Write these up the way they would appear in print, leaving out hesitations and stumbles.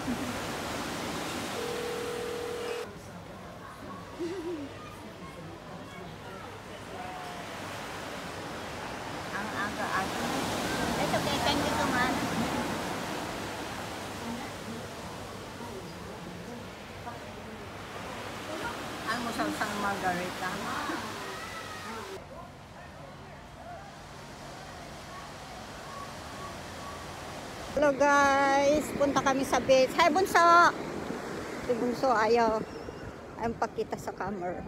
Ang aga-aga. It's okay, thank you so much. Almusal sang margarita. Hello guys, punta kami sa beach. Hi Bunso! Si Bunso ayaw pakita sa camera.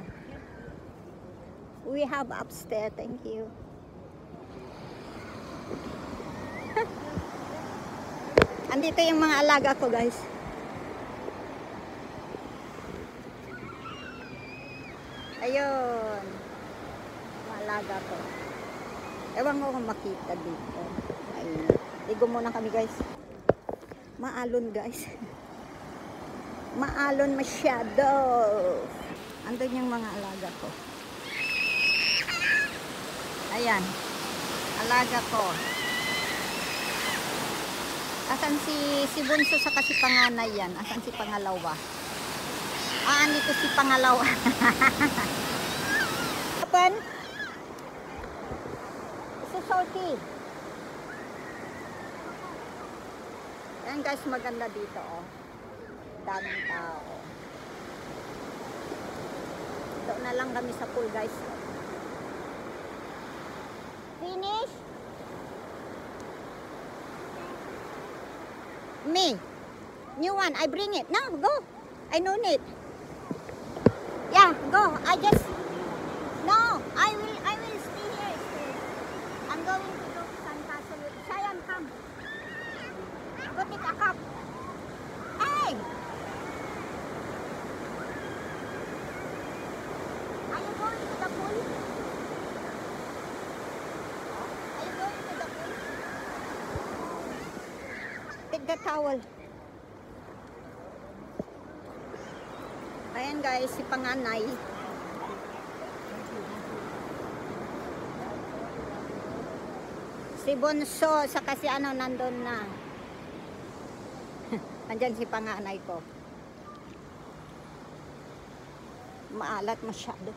We have upstairs, thank you. Andito yung mga alaga ko guys. Ayun. Mga alaga ko. Ewan ko kung makita dito. Ayun. Ligo muna kami guys. Maalon guys. Maalon masyado. Andun yung mga alaga ko. Ayan. Alaga ko. Asan si Bunso sa kasi panganay yan? Asan si pangalawa? Andito si pangalawa. Open. Si Salty. Ayan guys, maganda dito oh. Daming tao. Doon na lang kami sa pool guys. Finish? Me. New one. I bring it. No, go. I don't need. Yeah, go. I just. No, I will stay here. I'm going to go to San Castle. Cheyenne, come. Go take a cup. Hey! Are you going to the pool? Are you going to the pool? Take the towel. Ayan guys, si panganay. Si Bunso, saka si ano nandun na. Andyan si panganay ko. Maalat masyado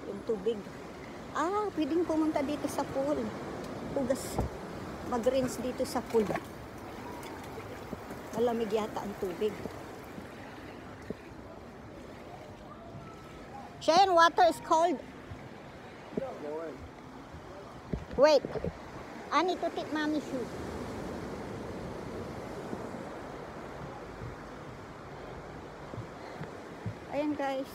yung tubig. Pwedeng pumunta dito sa pool. Hugas. Mag-rinse dito sa pool. Malamig yata ang tubig. Cheyenne, water is cold. Wait. I need to take mommy's shoes. Ayan guys.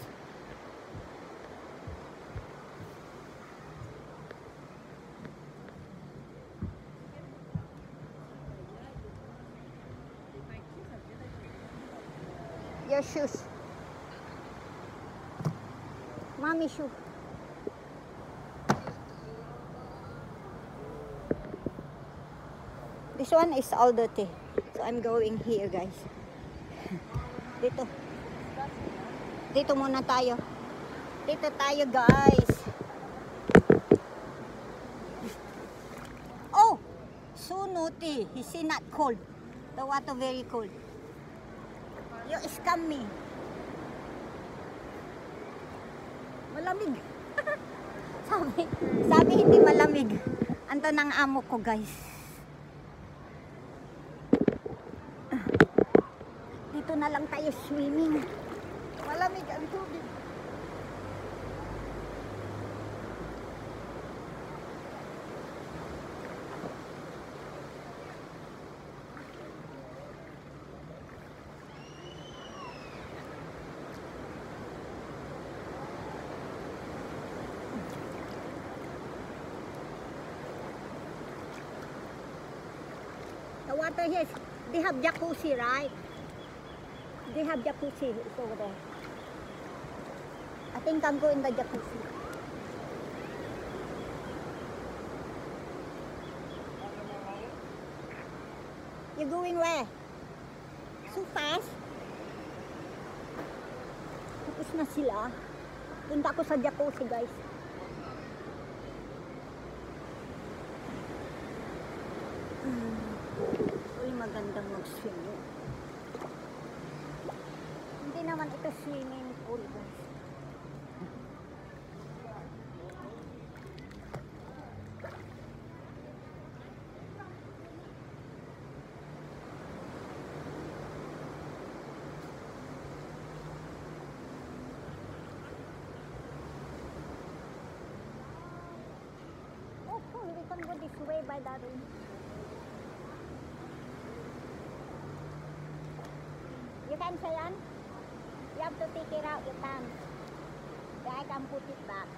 Your shoes. Mommy shoe. This one is all dirty. So I'm going here guys. Dito. Dito muna tayo. Dito tayo guys. Oh! So naughty. He say not cold. The water very cold. You scam me. Malamig. sabi hindi malamig. Anto ng amo ko guys. Dito na lang tayo swimming. Malamig ang tubig. The water here, they have jacuzzi, right? They have jacuzzi. It's over there. I think I'm going in the jacuzzi. You're going where? So fast? Tapos na sila. Punta ako sa jacuzzi, guys. Uy, magandang mag-swim. Pwede naman ito swimming pool, guys. Oh, cool. We can go this way by that way. You can say on? You have to take it out, you can. Then I can put it back.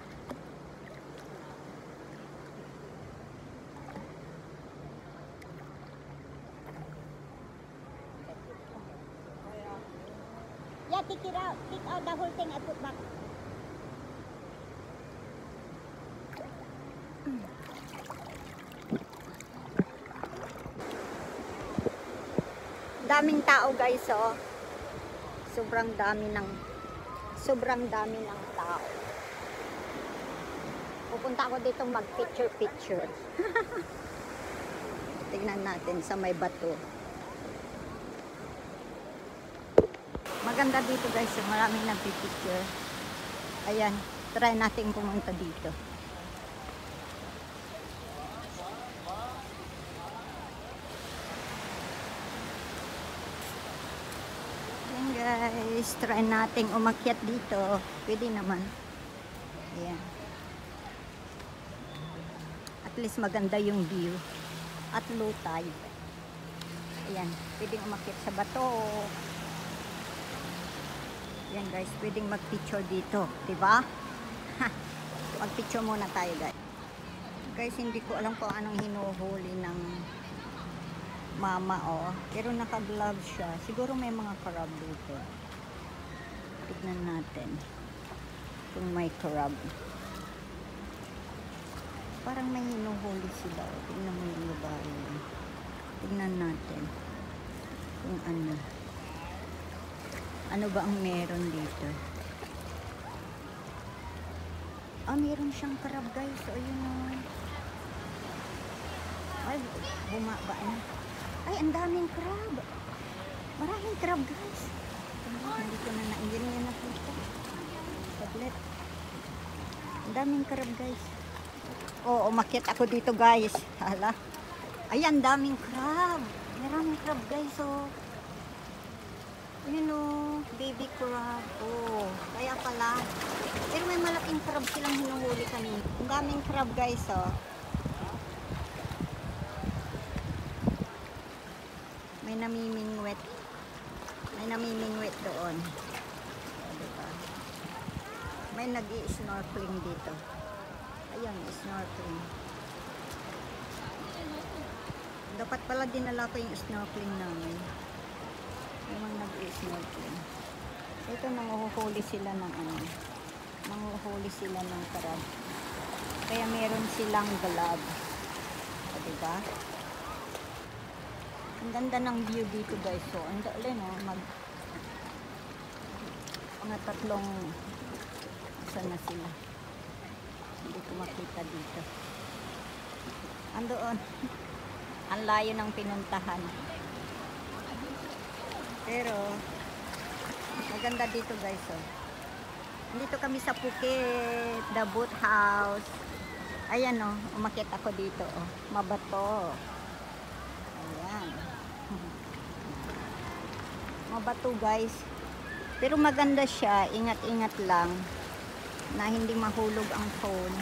Yeah, take it out. Take out the whole thing I put back. Daming tao, guys, oh. Sobrang dami ng tao. Pupunta ako dito mag picture. Tingnan natin sa may bato. Maganda dito, guys, maraming nagpipicture. Ayan, try natin pumunta dito. Guys, try nating umakyat dito. Pwede naman. Ayan. At least maganda yung view. At low tide. Ayan. Pwedeng umakyat sa bato. Ayan, guys. Pwedeng mag-picture dito. Diba? Mag-picture muna tayo, guys. Guys, hindi ko alam kung anong hinuhuli ng mama, oh. Pero naka-glove siya. Siguro may mga crab dito. Tignan natin kung may crab. Parang may hinuhuli sila, oh. Tignan mo yung lugar yun. Tignan natin kung ano. Ano ba ang meron dito? Ah, meron siyang crab, guys. So, yun, oh. Ay, bumaba na. Ay, ang daming crab. Maraming crab, guys. Hindi ko na nakita. Tablet. Ang daming crab, guys. Oo, umakyat ako dito, guys. Hala. Ay, ang daming crab. Maraming crab, guys, oh. Yun, oh. Baby crab. Oh, kaya pala. Pero may malaking crab silang hinuhuli kanina. Ang daming crab, guys, oh. May namimingwit. May namimingwit doon. O, diba? May nag-i-snorkeling dito. Ayan, snorkeling. Dapat pala dinala ko yung snorkeling namin. Yung mga nag-i-snorkeling. Ito, nanguhuli sila ng ano. Nanguhuli sila ng crab. Kaya meron silang glove. O, diba? Ang ganda ng view dito, guys. So, ang dali, no? Mga tatlong saan na sila. Hindi ko makita dito. Andoon. Ang layo ng pinuntahan. Pero, maganda dito, guys. So, dito kami sa Phuket, the boat house. Ayan, no? Umakyat ako dito, oh. Mabato. Ayan. Mabato, guys. Pero maganda siya. Ingat-ingat lang na hindi mahulog ang phone.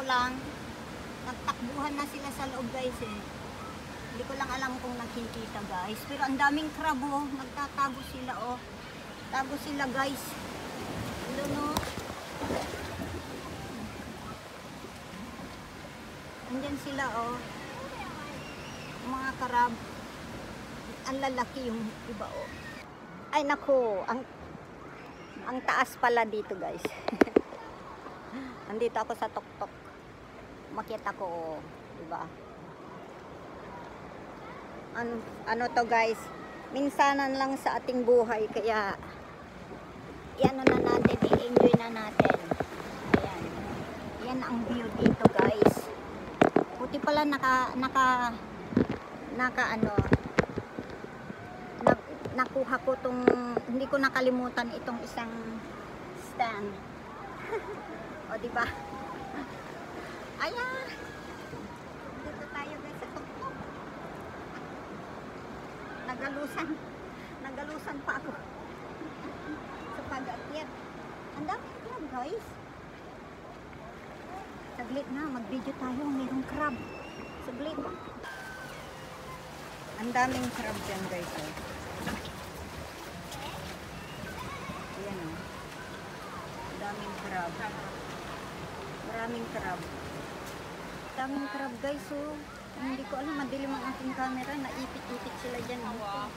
lang, nagtakbuhan na sila sa loob guys eh. Hindi ko lang alam kung nakikita guys. Pero ang daming crab oh. Nagtatago sila oh. Tago sila guys. Doon oh. Andyan sila oh. Mga crab. Ang lalaki yung iba oh. Ay naku. Ang taas pala dito guys. Andito ako sa tuktok. Makita ko oh. Diba? Ano to guys, minsanan lang sa ating buhay, kaya iano na natin, i-enjoy na natin. Ayan, yan ang view dito guys. Buti pala nakuha ko tong, hindi ko nakalimutan itong isang stand. O diba? Ayan, dito tayo guys sa tuktok. Nagalusan pa ako sa pag-akyat. Ang dami crab guys. Saglit na, mag-video tayo. Mayroong crab. Saglit. Ang daming crab dyan guys. Oh. Ayan o. Oh. Ang daming crab. Maraming crab. Daming crab guys. Oh. Hindi ko alam, madilim ang aking camera. Naipit-ipit sila dyan. Oh.